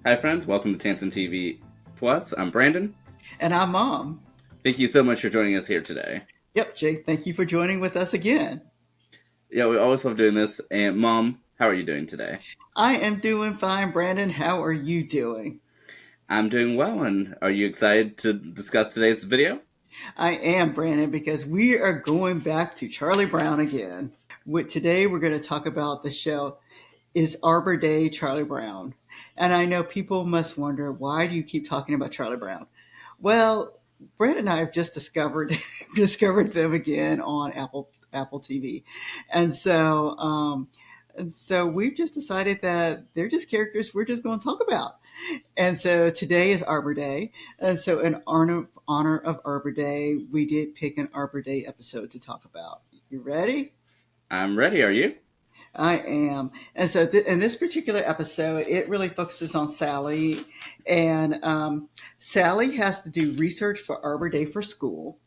Hi, friends. Welcome to Tansson TV Plus. I'm Brandon. And I'm Mom. Thank you so much for joining us here today. Yep, Jake, thank you for joining with us again. Yeah, we always love doing this. And, Mom, how are you doing today? I am doing fine, Brandon. How are you doing? I'm doing well, and are you excited to discuss today's video? I am, Brandon, because we are going back to Charlie Brown again. Today, we're going to talk about the show Is Arbor Day Charlie Brown? And I know people must wonder, why do you keep talking about Charlie Brown? Well, Brandon and I have just discovered them again on Apple TV, and so we've just decided that they're just characters we're just going to talk about. And so today is Arbor Day. And so in honor of Arbor Day, we did pick an Arbor Day episode to talk about. You ready? I'm ready. Are you? I am. And so in this particular episode, it really focuses on Sally. And Sally has to do research for Arbor Day for school.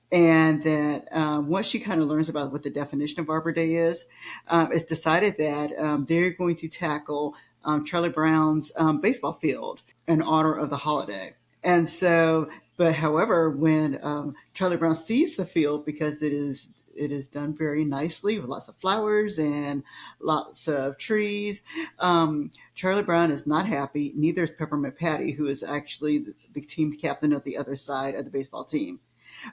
And that once she kind of learns about what the definition of Arbor Day is, it's decided that they're going to tackle Charlie Brown's baseball field in honor of the holiday. And so, but however, when Charlie Brown sees the field, because it is done very nicely with lots of flowers and lots of trees. Charlie Brown is not happy. Neither is Peppermint Patty, who is actually the team captain of the other side of the baseball team.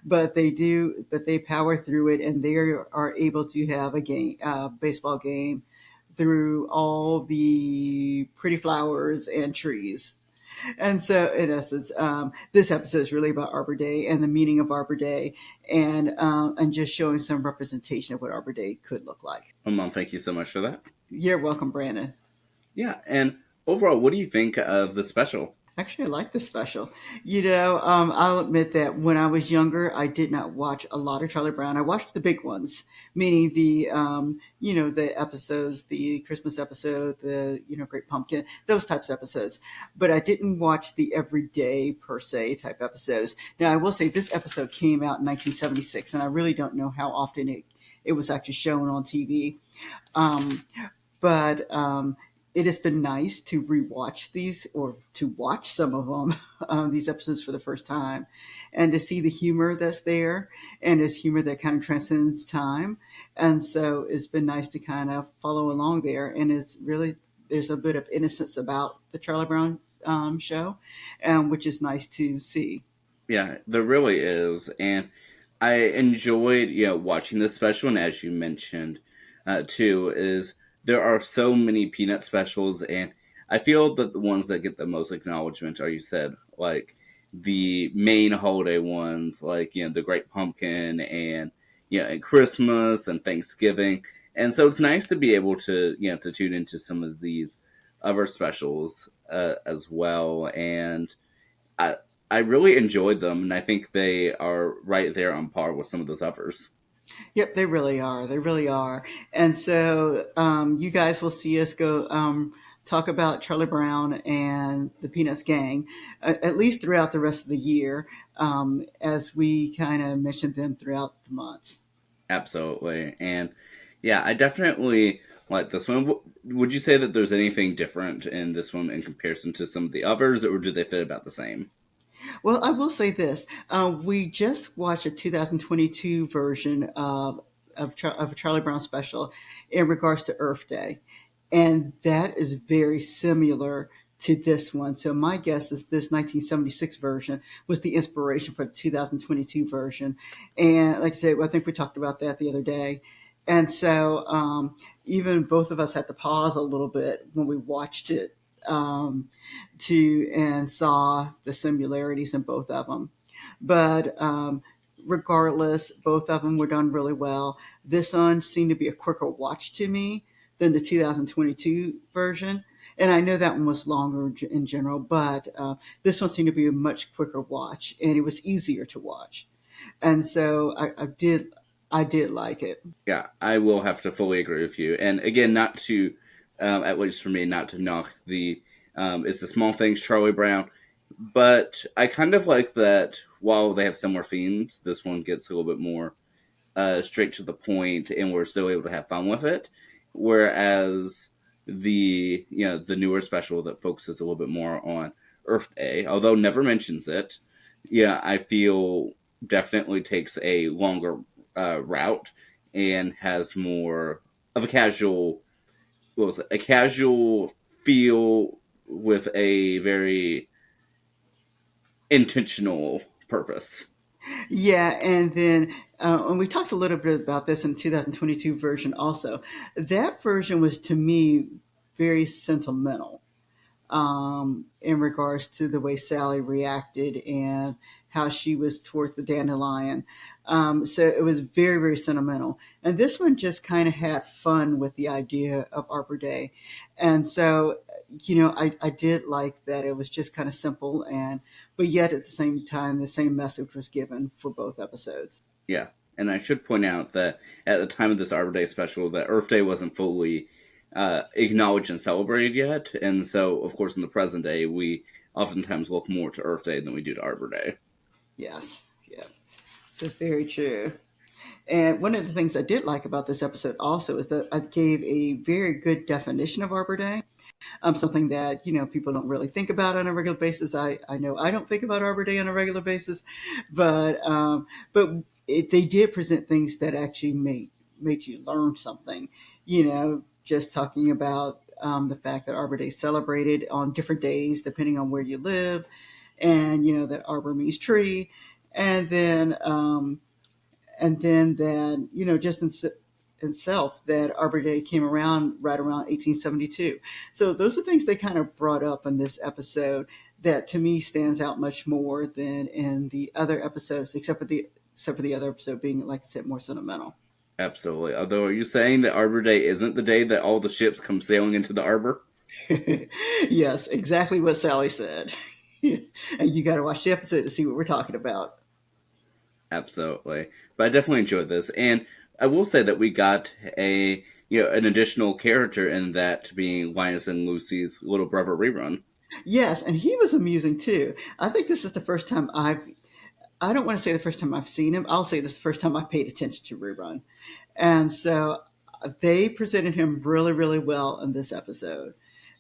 But they power through it, and they are able to have a baseball game through all the pretty flowers and trees. And so, in essence, this episode is really about Arbor Day and the meaning of Arbor Day, and just showing some representation of what Arbor Day could look like. Well, Mom, thank you so much for that. You're welcome, Brandon. Yeah, and overall, what do you think of the special? Actually, I like this special. I'll admit that when I was younger, I did not watch a lot of Charlie Brown. I watched the big ones, meaning the episodes, the Christmas episode, the Great Pumpkin, those types of episodes. But I didn't watch the everyday per se type episodes. Now, I will say this episode came out in 1976, and I really don't know how often it was actually shown on TV. Um, but it has been nice to rewatch these or to watch some of them, these episodes for the first time, and to see the humor that's there, and this humor that kind of transcends time. And so it's been nice to kind of follow along there. And it's really, there's a bit of innocence about the Charlie Brown show, which is nice to see. Yeah, there really is, and I enjoyed watching this special. And as you mentioned, too, is there are so many peanut specials, and I feel that the ones that get the most acknowledgement are, you said, like the main holiday ones, like the Great Pumpkin and and Christmas and Thanksgiving. And so it's nice to be able to to tune into some of these other specials as well. And I I really enjoyed them, and I think they are right there on par with some of those others. Yep, they really are. They really are. And so you guys will see us go talk about Charlie Brown and the Peanuts Gang, at least throughout the rest of the year, as we kind of mention them throughout the months. Absolutely, and yeah, I definitely like this one. Would you say that there's anything different in this one in comparison to some of the others, or do they fit about the same? Well, I will say this: we just watched a 2022 version of a Charlie Brown special in regards to Earth Day, and that is very similar to this one. So my guess is this 1976 version was the inspiration for the 2022 version. And like I said, I think we talked about that the other day. And so even both of us had to pause a little bit when we watched it, to and saw the similarities in both of them. But regardless, both of them were done really well. This one seemed to be a quicker watch to me than the 2022 version. And I know that one was longer in general, but this one seemed to be a much quicker watch, and it was easier to watch. And so I did like it. Yeah, I will have to fully agree with you. And again, not to, at least for me, not to knock the it's the small things, Charlie Brown, but I kind of like that while they have similar themes, this one gets a little bit more straight to the point, and we're still able to have fun with it. Whereas the newer special that focuses a little bit more on Earth Day, although never mentions it. Yeah, I feel definitely takes a longer route and has more of a casual, what was it, a casual feel with a very intentional purpose. Yeah, and then and we talked a little bit about this in the 2022 version also. That version was to me very sentimental in regards to the way Sally reacted and how she was toward the dandelion. So it was very, very sentimental. And this one just kind of had fun with the idea of Arbor Day. And so, I did like that it was just kind of simple, but yet at the same time, the same message was given for both episodes. Yeah, and I should point out that at the time of this Arbor Day special, that Earth Day wasn't fully acknowledged and celebrated yet, and so of course in the present day we oftentimes look more to Earth Day than we do to Arbor Day. Yes. Yeah. So very true. And one of the things I did like about this episode also is that I gave a very good definition of Arbor Day. Something that people don't really think about on a regular basis. I know I don't think about Arbor Day on a regular basis, but they did present things that actually made you learn something. Just talking about the fact that Arbor Day is celebrated on different days depending on where you live, and that arbor means tree, and then that just in self that Arbor Day came around right around 1872. So those are things they kind of brought up in this episode that to me stands out much more than in the other episodes, except for the other episode being, like I said, more sentimental. Absolutely. Although, are you saying that Arbor Day isn't the day that all the ships come sailing into the arbor? Yes, exactly what Sally said. And you got to watch the episode to see what we're talking about. Absolutely. But I definitely enjoyed this, and I will say that we got an additional character in that being Linus and Lucy's little brother rerun. Yes, and he was amusing too. I think this is the first time I don't want to say the first time I've seen him. I'll say this is the first time I paid attention to Rerun. And so they presented him really, really well in this episode.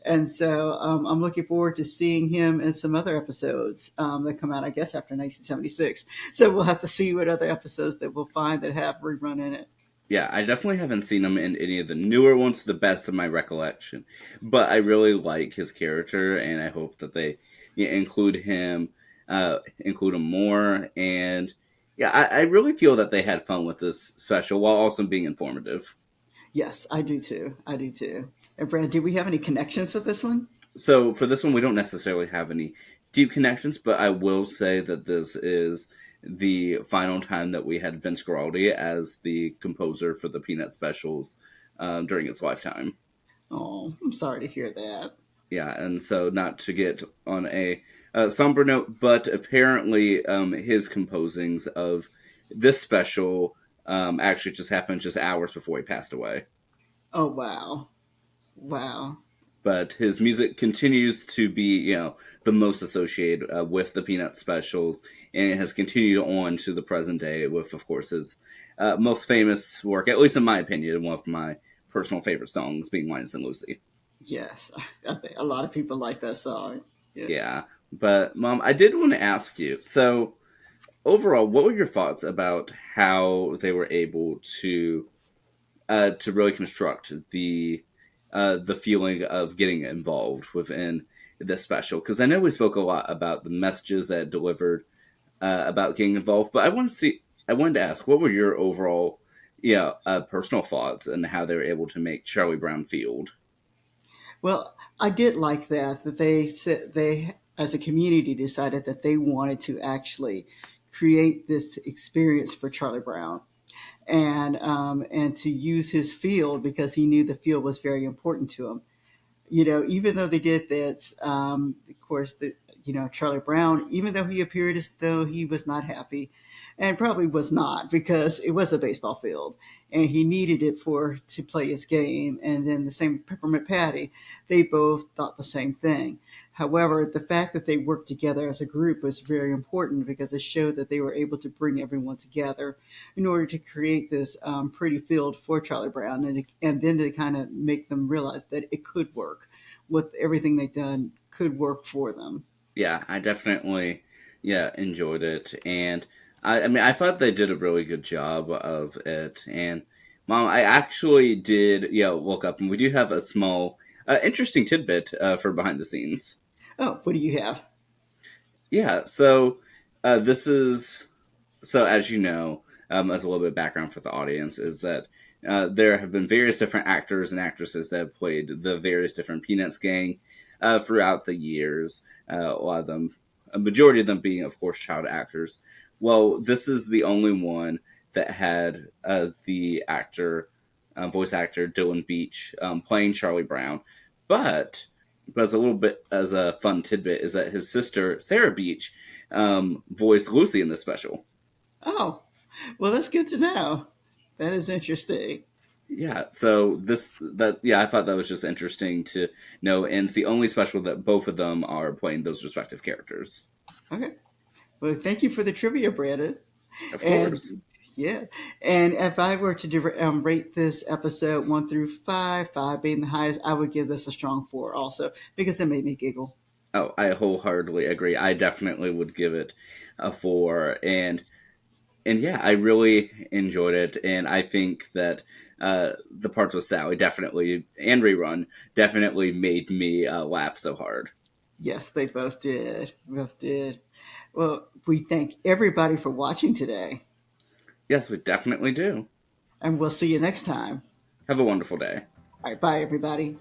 And so I'm looking forward to seeing him in some other episodes that come out, I guess, after 1976. So we'll have to see what other episodes that we'll find that have Rerun in it. Yeah, I definitely haven't seen him in any of the newer ones to the best of my recollection. But I really like his character, and I hope that they include him more. And yeah, I really feel that they had fun with this special while also being informative. Yes, I do too. I do too. And Brandon, do we have any connections with this one? So for this one, we don't necessarily have any deep connections, but I will say that this is the final time that we had Vince Guaraldi as the composer for the Peanut specials during his lifetime. Oh, I'm sorry to hear that. Yeah, and so not to get on a somber note, but apparently his composings of this special actually just happened just hours before he passed away. Oh, wow. Wow. But his music continues to be, the most associated with the Peanut specials, and it has continued on to the present day with, of course, his most famous work, at least in my opinion, one of my personal favorite songs being Linus and Lucy. Yes, I think a lot of people like that song. Yeah. Yeah. But, Mom, I did want to ask you, so overall, what were your thoughts about how they were able to really construct the feeling of getting involved within this special? Because I know we spoke a lot about the messages that it delivered about getting involved, but I wanted to ask, what were your overall, personal thoughts and how they were able to make Charlie Brown Field? Well, I did like that they said they, as a community, decided that they wanted to actually create this experience for Charlie Brown, and to use his field because he knew the field was very important to him. Even though they did this, of course, Charlie Brown, even though he appeared as though he was not happy, and probably was not because it was a baseball field and he needed it for to play his game. And then the same Peppermint Patty, they both thought the same thing. However, the fact that they worked together as a group was very important because it showed that they were able to bring everyone together in order to create this pretty field for Charlie Brown, and then to kind of make them realize that it could work. With everything they'd done, could work for them. Yeah, I definitely enjoyed it, and I mean I thought they did a really good job of it. And Mom, I actually did look up, and we do have a small interesting tidbit for behind the scenes. Oh, what do you have? Yeah, so this is so as you know, as a little bit of background for the audience, is that there have been various different actors and actresses that have played the various different Peanuts gang throughout the years. A lot of them, a majority of them being, of course, child actors. Well, this is the only one that had the voice actor Dylan Beach playing Charlie Brown, but as a little bit as a fun tidbit is that his sister Sarah Beach voiced Lucy in this special. Oh, well, that's good to know. That is interesting. Yeah, so I thought that was just interesting to know, and it's the only special that both of them are playing those respective characters. Okay. Well, thank you for the trivia, Brandon. Of course. And yeah, and if I were to rate this episode 1 through 5, 5 being the highest, I would give this a strong 4 also because it made me giggle. Oh, I wholeheartedly agree. I definitely would give it a 4, and yeah, I really enjoyed it, and I think that the parts with Sally definitely and rerun definitely made me laugh so hard. Yes, they both did. Both did. Well, we thank everybody for watching today, Yes, we definitely do. and we'll see you next time. Have a wonderful day. All right, bye, everybody.